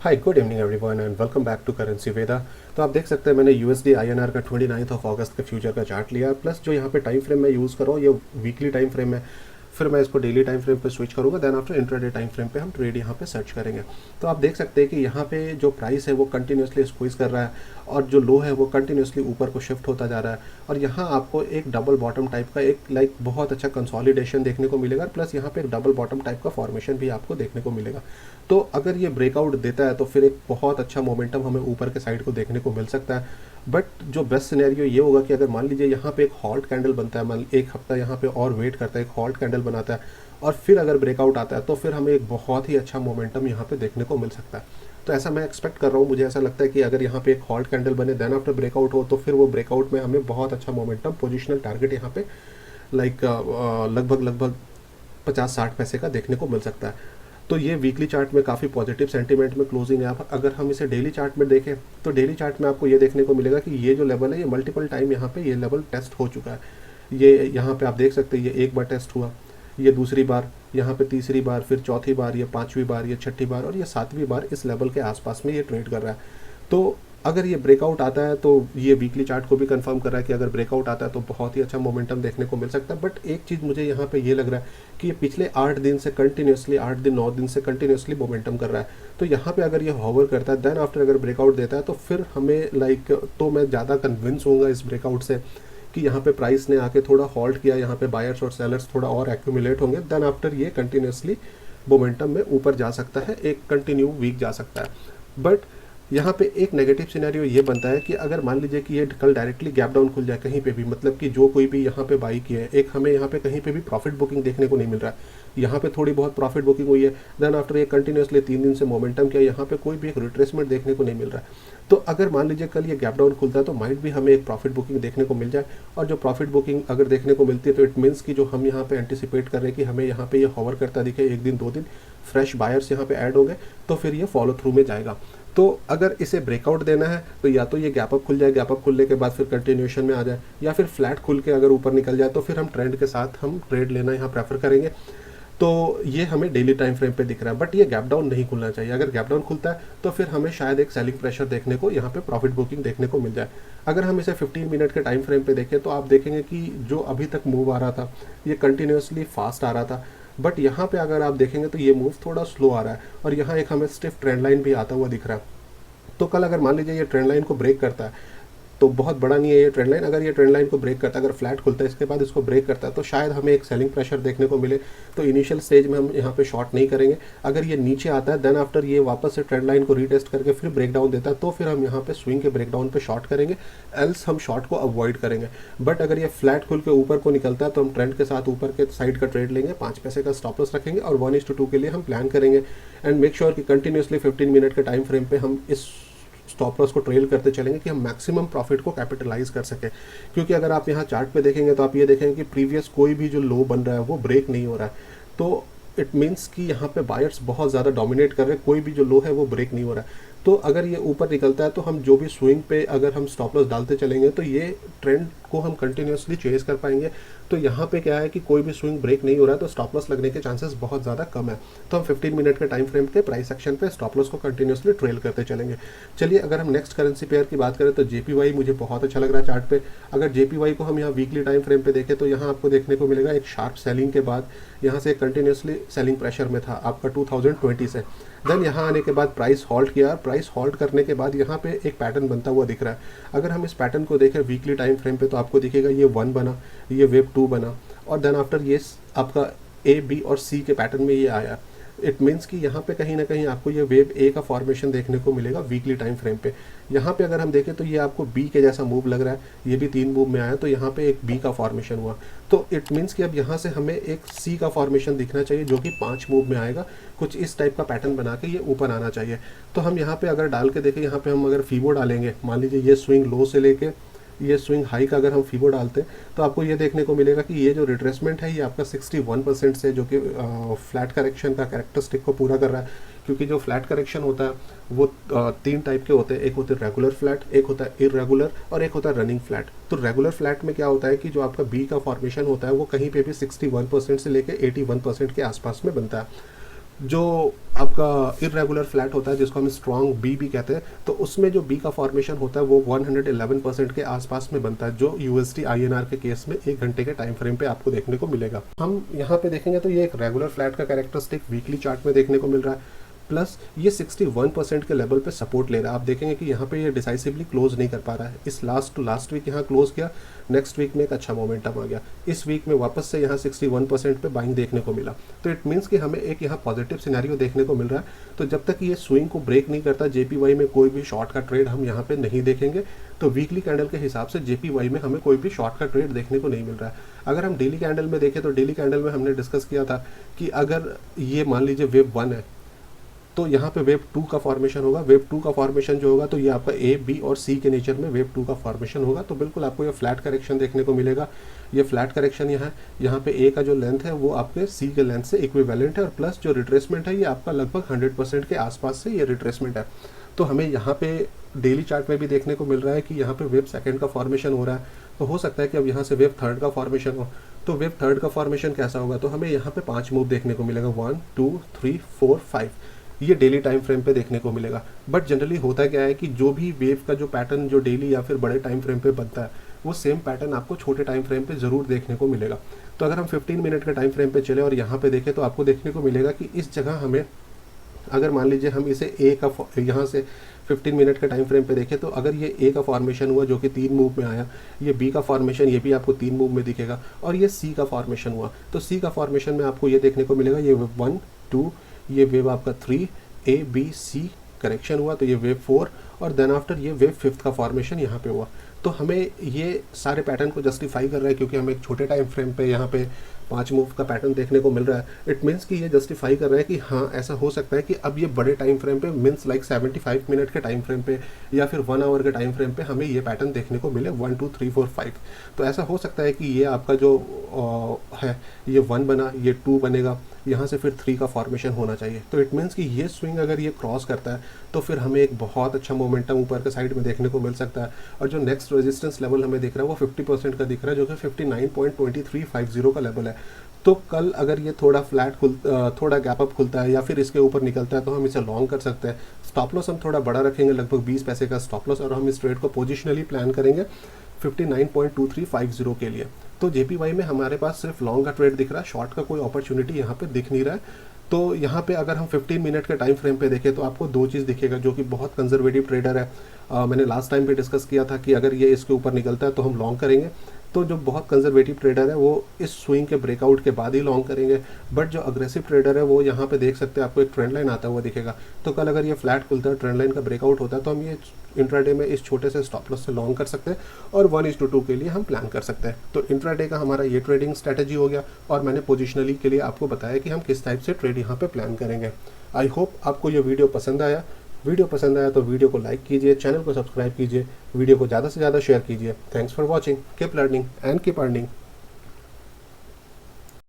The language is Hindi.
Hi good evening everyone and welcome back to currency Veda. तो आप देख सकते हैं मैंने यूएसडी आईएनआर का 29 ऑफ अगस्त के फ्यूचर का चार्ट लिया, प्लस जो यहाँ पे टाइम फ्रेम मैं यूज़ कर रहा हूँ ये वीकली टाइम फ्रेम है। फिर मैं इसको डेली टाइम फ्रेम पे स्विच करूँगा, then after intraday time frame पे हम ट्रेड यहाँ पे सर्च करेंगे। तो आप देख सकते हैं कि यहाँ पे जो प्राइस है वो कंटिन्यूसली स्क्वीज कर रहा है और जो लो है वो कंटिन्यूसली ऊपर को शिफ्ट होता जा रहा है। और यहाँ आपको एक डबल बॉटम टाइप का एक बहुत अच्छा कंसोलिडेशन देखने को मिलेगा, प्लस यहाँ पे एक डबल बॉटम टाइप का फॉर्मेशन भी आपको देखने को मिलेगा। तो अगर ये ब्रेकआउट देता है तो फिर एक बहुत अच्छा मोमेंटम हमें ऊपर के साइड को देखने को मिल सकता है। बट जो बेस्ट सिनेरियो ये होगा कि अगर मान लीजिए यहाँ पे एक हॉल्ट कैंडल बनता है, मान एक हफ्ता यहाँ पे और वेट करता है, एक हॉल्ट कैंडल बनाता है और फिर अगर ब्रेकआउट आता है तो फिर हमें एक बहुत ही अच्छा मोमेंटम यहाँ पे देखने को मिल सकता है। तो ऐसा मैं एक्सपेक्ट कर रहा हूँ। मुझे ऐसा लगता है कि अगर यहाँ पे एक हॉल्ट कैंडल बने देन आफ्टर ब्रेकआउट हो तो फिर वो ब्रेकआउट में हमें बहुत अच्छा मोमेंटम पोजिशनल टारगेट यहाँ पे लगभग लगभग 50-60 पैसे का देखने को मिल सकता है। तो ये वीकली चार्ट में काफ़ी पॉजिटिव सेंटीमेंट में क्लोजिंग है। अगर हम इसे डेली चार्ट में देखें तो डेली चार्ट में आपको ये देखने को मिलेगा कि ये जो लेवल है ये मल्टीपल टाइम यहाँ पे ये लेवल टेस्ट हो चुका है। ये यहाँ पे आप देख सकते हैं, ये एक बार टेस्ट हुआ, ये दूसरी बार, यहाँ पे तीसरी बार, फिर चौथी बार, ये पांचवी बार, ये छठी बार और ये सातवीं बार इस लेवल के आसपास में ये ट्रेड कर रहा है। तो अगर ये ब्रेकआउट आता है तो ये वीकली चार्ट को भी कंफर्म कर रहा है कि अगर ब्रेकआउट आता है तो बहुत ही अच्छा मोमेंटम देखने को मिल सकता है। बट एक चीज़ मुझे यहाँ पे ये लग रहा है कि ये पिछले 8 दिन से कंटिन्यूसली 8 दिन 9 दिन से कंटिन्यूसली मोमेंटम कर रहा है। तो यहाँ पे अगर ये हॉवर करता है देन आफ्टर अगर ब्रेकआउट देता है तो फिर हमें तो मैं ज़्यादा कन्विंस होऊंगा इस ब्रेकआउट से कि यहाँ पे प्राइस ने आके थोड़ा हॉल्ट किया, यहाँ पे बायर्स और सेलर्स थोड़ा और एक्यूमुलेट होंगे, देन आफ्टर ये कंटिन्यूसली मोमेंटम में ऊपर जा सकता है, एक कंटिन्यू वीक जा सकता है। बट यहाँ पे एक नेगेटिव सिनेरियो ये बनता है कि अगर मान लीजिए कि ये कल डायरेक्टली गैप डाउन खुल जाए कहीं पे भी, मतलब कि जो कोई भी यहाँ पे बाई किया है, एक हमें यहाँ पे कहीं पे भी प्रॉफिट बुकिंग देखने को नहीं मिल रहा है। यहाँ पे थोड़ी बहुत प्रॉफिट बुकिंग हुई है, देन आफ्टर ये कंटिन्यूसली 3 दिन से मोमेंटम किया, यहाँ पे कोई भी एक रिट्रेसमेंट देखने को नहीं मिल रहा है। तो अगर मान लीजिए कल ये गैप डाउन खुलता है तो माइट भी हमें एक प्रॉफिट बुकिंग देखने को मिल जाए। और जो प्रॉफिट बुकिंग अगर देखने को मिलती है तो इट मीन्स कि जो हम यहाँ पे एंटिसिपेट कर रहे हैं कि हमें यहाँ पे ये हॉवर करता दिखे, एक दिन 2 दिन फ्रेश बायर्स यहाँ पे ऐड हो गए तो फिर ये फॉलो थ्रू में जाएगा। तो अगर इसे ब्रेकआउट देना है तो या तो ये गैप अप खुल जाए, गैप अप खुलने के बाद फिर कंटिन्यूएशन में आ जाए, या फिर फ्लैट खुल के अगर ऊपर निकल जाए तो फिर हम ट्रेंड के साथ हम ट्रेड लेना यहाँ प्रेफर करेंगे। तो ये हमें डेली टाइम फ्रेम पे दिख रहा है, बट ये गैप डाउन नहीं खुलना चाहिए। अगर गैप डाउन खुलता है तो फिर हमें शायद एक सेलिंग प्रेशर देखने को, यहाँ पे प्रॉफिट बुकिंग देखने को मिल जाए। अगर हम इसे 15 मिनट के टाइम फ्रेम पे देखें तो आप देखेंगे कि जो अभी तक मूव आ रहा था ये कंटिन्यूसली फास्ट आ रहा था, बट यहाँ पे अगर आप देखेंगे तो ये मूव थोड़ा स्लो आ रहा है और यहाँ एक हमें स्टिफ ट्रेंड लाइन भी आता हुआ दिख रहा है। तो कल अगर मान लीजिए ये ट्रेंड लाइन को ब्रेक करता है तो बहुत बड़ा नहीं है ये ट्रेंड लाइन, अगर ये ट्रेंड लाइन को ब्रेक करता है, अगर फ्लैट खुलता है इसके बाद इसको ब्रेक करता है तो शायद हमें एक सेलिंग प्रेशर देखने को मिले। तो इनिशियल स्टेज में हम यहाँ पे शॉर्ट नहीं करेंगे। अगर ये नीचे आता है देन आफ्टर ये वापस से ट्रेंड लाइन को रीटेस्ट करके फिर ब्रेक डाउन देता है तो फिर हम यहाँ पे स्विंग के ब्रेक डाउन पे शॉर्ट करेंगे, एल्स हम शॉर्ट को अवॉइड करेंगे। बट अगर ये फ्लैट खुल के ऊपर को निकलता है तो हम ट्रेंड के साथ ऊपर के साइड का ट्रेड लेंगे, 5 पैसे का स्टॉप लॉस रखेंगे और 1:2 के लिए हम प्लान करेंगे। एंड मेक श्योर कि कंटिन्यूसली 15 मिनट के टाइम फ्रेम पे हम इस स्टॉप लॉस को ट्रेल करते चलेंगे कि हम मैक्सिमम प्रॉफिट को कैपिटलाइज कर सकें। क्योंकि अगर आप यहाँ चार्ट पे देखेंगे तो आप ये देखेंगे कि प्रीवियस कोई भी जो लो बन रहा है वो ब्रेक नहीं हो रहा है। तो इट मीन्स कि यहाँ पे बायर्स बहुत ज़्यादा डोमिनेट कर रहे हैं, कोई भी जो लो है वो ब्रेक नहीं हो रहा है। तो अगर ये ऊपर निकलता है तो हम जो भी स्विंग पे अगर हम स्टॉप लॉस डालते चलेंगे तो ये ट्रेंड को हम कंटिन्यूसली चेज कर पाएंगे। तो यहाँ पे क्या है कि कोई भी स्विंग ब्रेक नहीं हो रहा है तो स्टॉप लॉस लगने के चांसेस बहुत ज़्यादा कम है। तो हम 15 मिनट के टाइम फ्रेम पे प्राइस एक्शन पे स्टॉप लॉस को कंटिन्यूसली ट्रेल करते चलेंगे। चलिए अगर हम नेक्स्ट करेंसी पेयर की बात करें तो जेपीवाई मुझे बहुत अच्छा लग रहा है चार्ट पे। अगर जेपीवाई को हम यहाँ वीकली टाइम फ्रेम पे देखें तो यहाँ आपको देखने को मिलेगा एक शार्प सेलिंग के बाद यहाँ से कंटिन्यूसली सेलिंग प्रेशर में था आपका 2020 से। देन यहाँ आने के बाद प्राइस हॉल्ट किया, प्राइस हॉल्ट करने के बाद यहाँ पे एक पैटर्न बनता हुआ दिख रहा है। अगर हम इस पैटर्न को देखें वीकली टाइम फ्रेम पे तो आपको दिखेगा ये 1 बना, ये वेव 2 बना और देन आफ्टर ये आपका ए बी और सी के पैटर्न में ये आया। इट मीन्स कि यहाँ पे कहीं ना कहीं आपको ये वेव ए का फॉर्मेशन देखने को मिलेगा वीकली टाइम फ्रेम पे। यहाँ पे अगर हम देखें तो ये आपको बी के जैसा मूव लग रहा है, ये भी 3 मूव में आया तो यहाँ पे एक बी का फॉर्मेशन हुआ। तो इट मीन्स कि अब यहाँ से हमें एक सी का फॉर्मेशन दिखना चाहिए जो कि 5 मूव में आएगा, कुछ इस टाइप का पैटर्न बना के ये ऊपर आना चाहिए। तो हम यहाँ पे अगर डाल के देखें, यहाँ पे हम अगर फीबो डालेंगे, मान लीजिए ये स्विंग लो से लेके ये स्विंग हाई का अगर हम फीबो डालते हैं तो आपको ये देखने को मिलेगा कि ये जो रिट्रेसमेंट है ये आपका 61% से, जो कि फ्लैट करेक्शन का कैरेक्टरिस्टिक को पूरा कर रहा है। क्योंकि जो फ्लैट करेक्शन होता है वो 3 टाइप के होते हैं, एक होते हैं रेगुलर फ्लैट, एक होता है इरेगुलर और एक होता है रनिंग फ्लैट। तो रेगुलर फ्लैट में क्या होता है कि जो आपका बी का फॉर्मेशन होता है वो कहीं पे भी 61% से लेके 81% के आसपास में बनता है। जो आपका इरेगुलर फ्लैट होता है जिसको हम स्ट्रॉन्ग बी भी कहते हैं, तो उसमें जो बी का फॉर्मेशन होता है वो 111% के आसपास में बनता है, जो यूएसडी आईएनआर के केस में 1 घंटे के टाइम फ्रेम पे आपको देखने को मिलेगा। हम यहाँ पे देखेंगे तो ये एक रेगुलर फ्लैट का कैरेक्टरिस्टिक वीकली चार्ट में देखने को मिल रहा है, प्लस ये 61% के लेवल पे सपोर्ट ले रहा है। आप देखेंगे कि यहाँ पे ये डिसाइसिवली क्लोज नहीं कर पा रहा है। इस लास्ट वीक यहाँ क्लोज किया, नेक्स्ट वीक में एक अच्छा मोमेंटम आ गया, इस वीक में वापस से यहाँ 61% पे बाइंग देखने को मिला। तो इट मीन्स कि हमें एक यहाँ पॉजिटिव सिनेरियो देखने को मिल रहा है। तो जब तक ये स्विंग को ब्रेक नहीं करता जेपीवाई में कोई भी शॉर्ट का ट्रेड हम यहाँ पे नहीं देखेंगे। तो वीकली कैंडल के हिसाब से जेपीवाई में हमें कोई भी शॉर्ट का ट्रेड देखने को नहीं मिल रहा है। अगर हम डेली कैंडल में देखें तो डेली कैंडल में हमने डिस्कस किया था कि अगर ये मान लीजिए वेव 1 है तो यहाँ पे वेव 2 का फॉर्मेशन होगा। वेव 2 का फॉर्मेशन जो होगा तो ये आपका ए बी और सी के नेचर में वेव 2 का फॉर्मेशन होगा। तो बिल्कुल आपको ये फ्लैट करेक्शन देखने को मिलेगा। ये फ्लैट करेक्शन यहाँ पे ए का जो लेंथ है वो आपके सी के लेंथ से इक्विवेलेंट है, और प्लस जो रिट्रेसमेंट है ये आपका लगभग 100% के आसपास से ये रिट्रेसमेंट है। तो हमें यहाँ पे डेली चार्ट में भी देखने को मिल रहा है कि यहाँ पे वेव सेकंड का फॉर्मेशन हो रहा है। तो हो सकता है कि अब यहाँ से वेव थर्ड का फॉर्मेशन हो। तो वेव थर्ड का फॉर्मेशन कैसा होगा, तो हमें यहाँ पे 5 मूव देखने को मिलेगा, 1 2 3 4 5, ये डेली टाइम फ्रेम पे देखने को मिलेगा। बट जनरली होता क्या है कि जो भी वेव का जो पैटर्न जो डेली या फिर बड़े टाइम फ्रेम पे बनता है वो सेम पैटर्न आपको छोटे टाइम फ्रेम पे ज़रूर देखने को मिलेगा। तो अगर हम 15 मिनट के टाइम फ्रेम पे चले और यहाँ पे देखें तो आपको देखने को मिलेगा कि इस जगह हमें, अगर मान लीजिए हम इसे ए का यहाँ से 15 मिनट के टाइम फ्रेम पे देखें तो अगर ये ए का फॉर्मेशन हुआ जो कि 3 मूव में आया, ये बी का फॉर्मेशन ये भी आपको 3 मूव में दिखेगा, और ये सी का फॉर्मेशन हुआ तो सी का फॉर्मेशन में आपको ये देखने को मिलेगा ये वेव 1 2, ये वेव आपका 3 ए बी सी करेक्शन हुआ, तो ये वेव 4, और देन आफ्टर ये वेव 5th का फॉर्मेशन यहाँ पे हुआ। तो हमें ये सारे पैटर्न को जस्टिफाई कर रहा है क्योंकि हमें एक छोटे टाइम फ्रेम पे यहाँ पे 5 मूव का पैटर्न देखने को मिल रहा है। इट मीन्स कि ये जस्टिफाई कर रहा है कि हाँ ऐसा हो सकता है कि अब ये बड़े टाइम फ्रेम पे मीन्स लाइक 75 मिनट के टाइम फ्रेम पे या फिर 1 आवर के टाइम फ्रेम पे हमें ये पैटर्न देखने को मिले 1 2 3 4 5। तो ऐसा हो सकता है कि ये आपका जो है ये 1 बना, ये 2 बनेगा, यहाँ से फिर 3 का फॉर्मेशन होना चाहिए। तो इट मीन्स कि ये स्विंग अगर ये क्रॉस करता है तो फिर हमें एक बहुत अच्छा मोमेंटम ऊपर के साइड में देखने को मिल सकता है। और जो नेक्स्ट रेजिस्टेंस लेवल हमें दिख रहा है वो 50% का दिख रहा है जो कि 59.2350 का लेवल है। तो कल अगर ये थोड़ा थोड़ा गैप अप खुलता है या फिर इसके ऊपर निकलता है तो हम इसे लॉन्ग कर सकते हैं। स्टॉप लॉस हम थोड़ा बड़ा रखेंगे, लगभग 20 पैसे का स्टॉप लॉस, और हम इस ट्रेड को पोजिशनली प्लान करेंगे 59.2350 के लिए। तो जेपीवाई में हमारे पास सिर्फ लॉन्ग का ट्रेड दिख रहा है, शॉर्ट का कोई अपॉर्चुनिटी यहाँ पे दिख नहीं रहा है। तो यहाँ पे अगर हम 15 मिनट के टाइम फ्रेम पे देखें तो आपको 2 चीज़ दिखेगा जो कि बहुत कंजर्वेटिव ट्रेडर है। मैंने लास्ट टाइम पे डिस्कस किया था कि अगर ये इसके ऊपर निकलता है तो हम लॉन्ग करेंगे। तो जो बहुत कंजर्वेटिव ट्रेडर है वो इस स्विंग के ब्रेकआउट के बाद ही लॉन्ग करेंगे। बट जो अग्रेसिव ट्रेडर है वो यहाँ पे देख सकते हैं, आपको एक ट्रेंड लाइन आता हुआ दिखेगा। तो कल अगर ये फ्लैट खुलता है, ट्रेंड लाइन का ब्रेकआउट होता है, तो हम ये इंट्राडे में इस छोटे से स्टॉप लॉस से लॉन्ग कर सकते हैं और 1:2 के लिए हम प्लान कर सकते हैं। तो इंट्राडे का हमारा ये ट्रेडिंग स्ट्रैटेजी हो गया, और मैंने पोजिशनली के लिए आपको बताया कि हम किस टाइप से ट्रेड यहाँ पे प्लान करेंगे। आई होप आपको ये वीडियो पसंद आया। वीडियो पसंद आया तो वीडियो को लाइक कीजिए, चैनल को सब्सक्राइब कीजिए, वीडियो को ज़्यादा से ज़्यादा शेयर कीजिए। Thanks for watching, keep learning and keep earning.